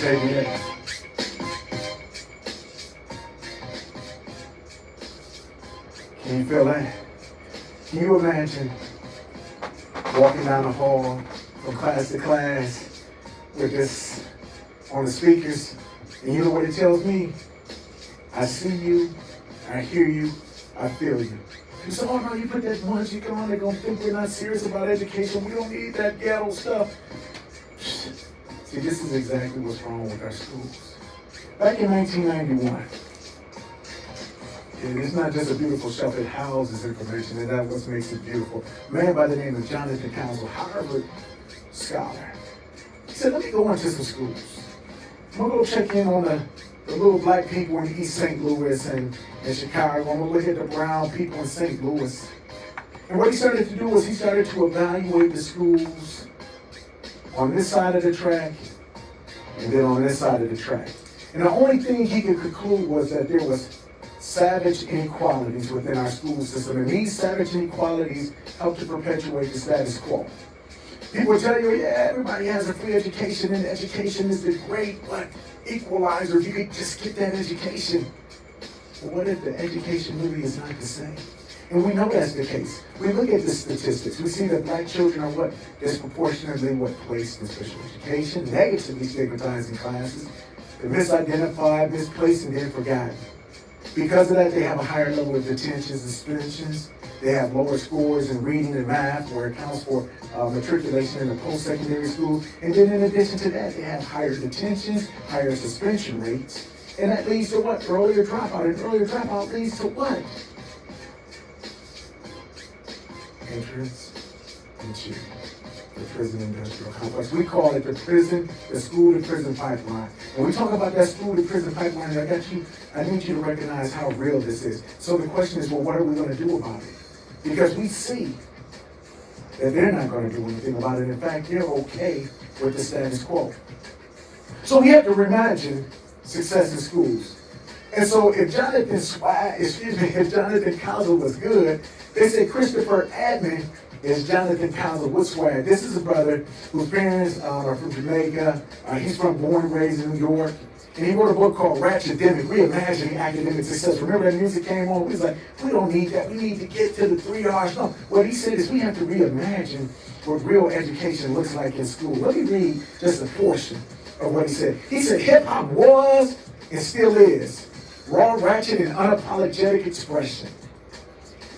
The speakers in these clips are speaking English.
tell you this. Can you feel that? Can you imagine walking down the hall from class to class with this on the speakers, and you know what it tells me? I see you, I hear you, I feel you. You say, oh no, you put that music on, they're going to think we're not serious about education. We don't need that ghetto stuff. See, this is exactly what's wrong with our schools. Back in 1991, and it's not just a beautiful shelf, it houses information, and that's what makes it beautiful. A man by the name of Jonathan Council, Harvard scholar. He said, let me go into some schools. I'm going to go check in on the little black people in East St. Louis and Chicago. I'm going to look at the brown people in St. Louis. And what he started to do was he started to evaluate the schools on this side of the track and then on this side of the track. And the only thing he could conclude was that there was savage inequalities within our school system, and these savage inequalities help to perpetuate the status quo. People tell you, yeah, everybody has a free education, and education is the great equalizer if you could just get that education. But what if the education really is not the same? And we know that's the case. We look at the statistics. We see that black children are disproportionately placed in special education, negatively stigmatized in classes. They're misidentified, misplaced, and then forgotten. Because of that, they have a higher level of detentions and suspensions. They have lower scores in reading and math, where it counts for matriculation in the post-secondary school. And then in addition to that, they have higher detentions, higher suspension rates. And that leads to what? Earlier dropout. And earlier dropout leads to what? Entrance into the prison industrial complex. We call it the school to prison pipeline. When we talk about that school to prison pipeline, I need you to recognize how real this is. So the question is, well, what are we going to do about it? Because we see that they're not going to do anything about it. In fact, they're okay with the status quo. So we have to reimagine success in schools. And so if Jonathan Council was good, they say Christopher Admin is Jonathan Council with swag. This is a brother whose parents are from Jamaica. He's born and raised in New York. And he wrote a book called Ratchetdemic, Reimagining Academic Success. Remember that music came on? He was like, we don't need that. We need to get to the 3 R's. No, what he said is we have to reimagine what real education looks like in school. Let me read just a portion of what he said. He said, hip-hop was and still is raw, ratchet, and unapologetic expression.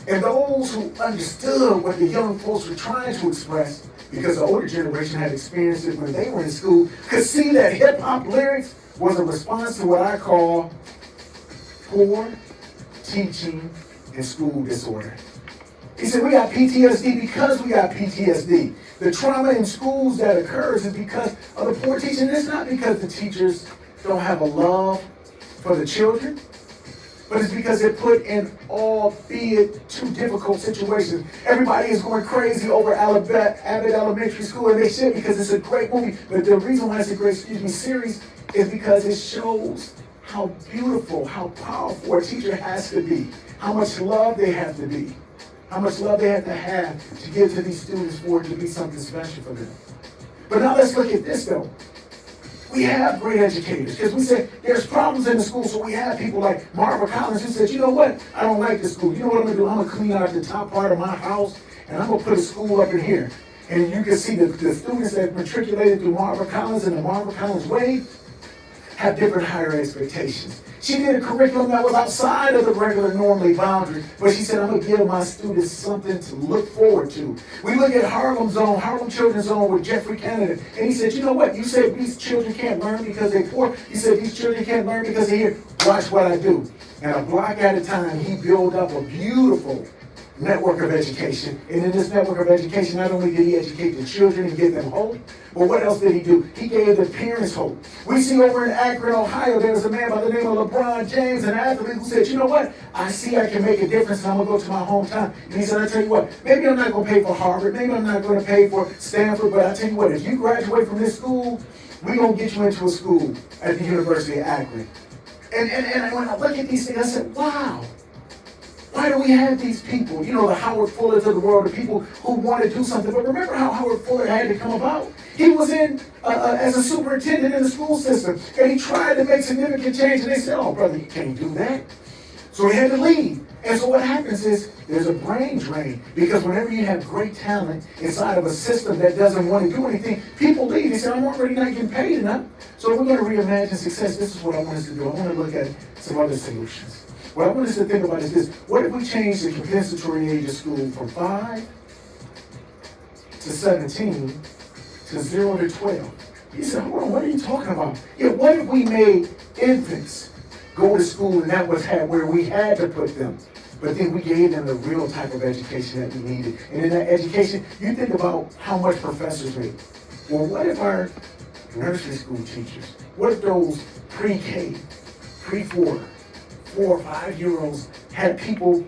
And those who understood what the young folks were trying to express, because the older generation had experienced it when they were in school, could see that hip-hop lyrics was a response to what I call poor teaching and school disorder. He said, we got PTSD because we got PTSD. The trauma in schools that occurs is because of the poor teaching. It's not because the teachers don't have a love for the children, but it's because they're put in albeit too difficult situations. Everybody is going crazy over Abbott Elementary School, and they should, because it's a great movie. But the reason why it's a great, series is because it shows how beautiful, how powerful a teacher has to be, how much love they have to be, how much love they have to give to these students for it to be something special for them. But now let's look at this though. We have great educators, because we said there's problems in the school, so we have people like Marva Collins who said, you know what, I don't like this school. You know what I'm going to do? I'm going to clean out the top part of my house, and I'm going to put a school up in here. And you can see the students that matriculated through Marva Collins and the Marva Collins way have different higher expectations. She did a curriculum that was outside of the regular normally boundary, but she said, I'm going to give my students something to look forward to. We look at Harlem Children's Zone with Jeffrey Canada, and he said, you know what? You said these children can't learn because they're poor. You said these children can't learn because they're here. Watch what I do. And a block at a time, he built up a beautiful network of education. And in this network of education, not only did he educate the children and give them hope, but what else did he do? He gave the parents hope. We see over in Akron, Ohio, there was a man by the name of LeBron James, an athlete, who said, you know what? I see I can make a difference, and I'm going to go to my hometown. And he said, I tell you what, maybe I'm not going to pay for Harvard, maybe I'm not going to pay for Stanford, but I tell you what, if you graduate from this school, we're going to get you into a school at the University of Akron. And when I look at these things, I said, wow. Why do we have these people? You know, the Howard Fullers of the world, the people who want to do something. But remember how Howard Fuller had to come about? He was in as a superintendent in the school system, and he tried to make significant change, and they said, oh, brother, you can't do that. So he had to leave. And so what happens is there's a brain drain, because whenever you have great talent inside of a system that doesn't want to do anything, people leave. They say, I'm already not getting paid enough. So we're going to reimagine success. This is what I want us to do. I want to look at some other solutions. What I want us to think about is this. What if we change the compensatory age of school from 5 to 17 to 0 to 12? You said, hold on, what are you talking about? Yeah, what if we made infants go to school and that was where we had to put them? But then we gave them the real type of education that we needed. And in that education, you think about how much professors make. Well, what if our nursery school teachers, what if those pre-K, pre-4, 4 or 5-year-olds had people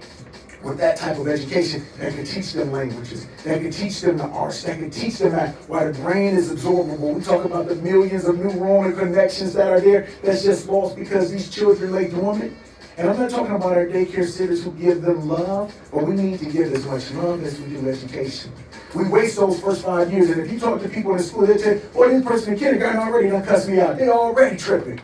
with that type of education that could teach them languages, that could teach them the arts, that could teach them why the brain is absorbable. We talk about the millions of neuronal connections that are there that's just lost because these children lay dormant. And I'm not talking about our daycare centers who give them love, but we need to give as much love as we do education. We waste those first 5 years, and if you talk to people in the school, they'll tell you, boy, this person in kindergarten already done cussed me out. They're already tripping.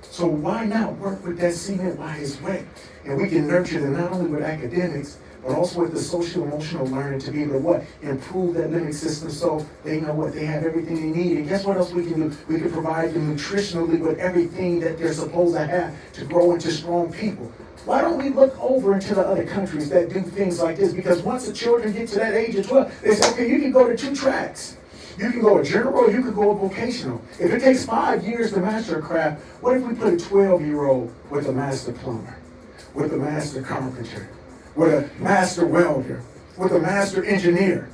So why not work with that cement while it's wet? And we can nurture them not only with academics, but also with the social emotional learning to be able to what? Improve that limbic system so they know what they have everything they need. And guess what else we can do? We can provide them nutritionally with everything that they're supposed to have to grow into strong people. Why don't we look over into the other countries that do things like this? Because once the children get to that age of 12, they say, okay, you can go to 2 tracks. You can go a general or you can go a vocational. If it takes 5 years to master a craft, what if we put a 12-year-old with a master plumber, with a master carpenter, with a master welder, with a master engineer,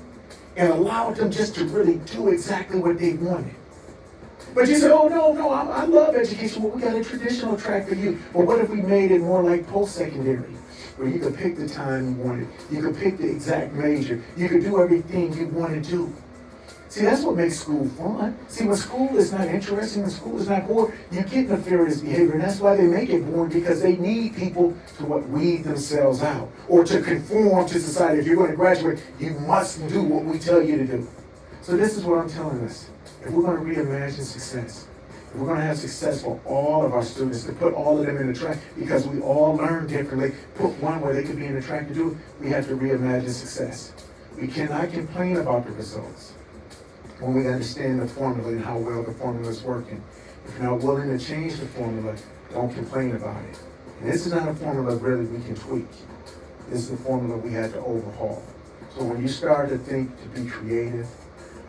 and allowed them just to really do exactly what they wanted? But you say, oh, no, I love education. Well, we got a traditional track for you. But what if we made it more like post-secondary, where you could pick the time you wanted, you could pick the exact major, you could do everything you want to do? See, that's what makes school fun. See, when school is not interesting, when school is not boring, you get nefarious behavior, and that's why they make it boring, because they need people to weed themselves out, or to conform to society. If you're going to graduate, you must do what we tell you to do. So this is what I'm telling us. If we're going to reimagine success, if we're going to have success for all of our students, to put all of them in the track, because we all learn differently, put one where they could be in the track to do it, we have to reimagine success. We cannot complain about the results when we understand the formula and how well the formula is working. If you're not willing to change the formula, don't complain about it. And this is not a formula really we can tweak. This is a formula we had to overhaul. So when you start to think to be creative,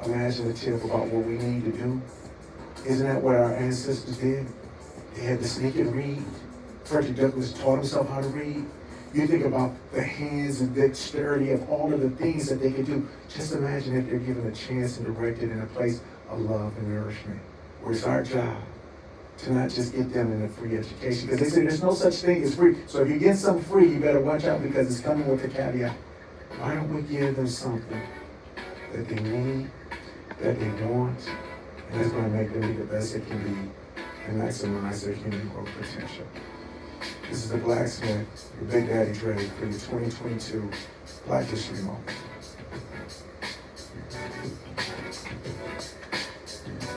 imaginative about what we need to do, isn't that what our ancestors did? They had to sneak and read. Frederick Douglass taught himself how to read. You think about the hands and dexterity of all of the things that they could do. Just imagine if they're given a chance and directed in a place of love and nourishment, where it's our job to not just get them in a free education. Because they say there's no such thing as free. So if you get something free, you better watch out, because it's coming with a caveat. Why don't we give them something that they need, that they want, and that's going to make them be the best they can be and maximize their human growth potential? This is the Blacksmith, your Big Daddy Dre, for your 2022 Black History Month.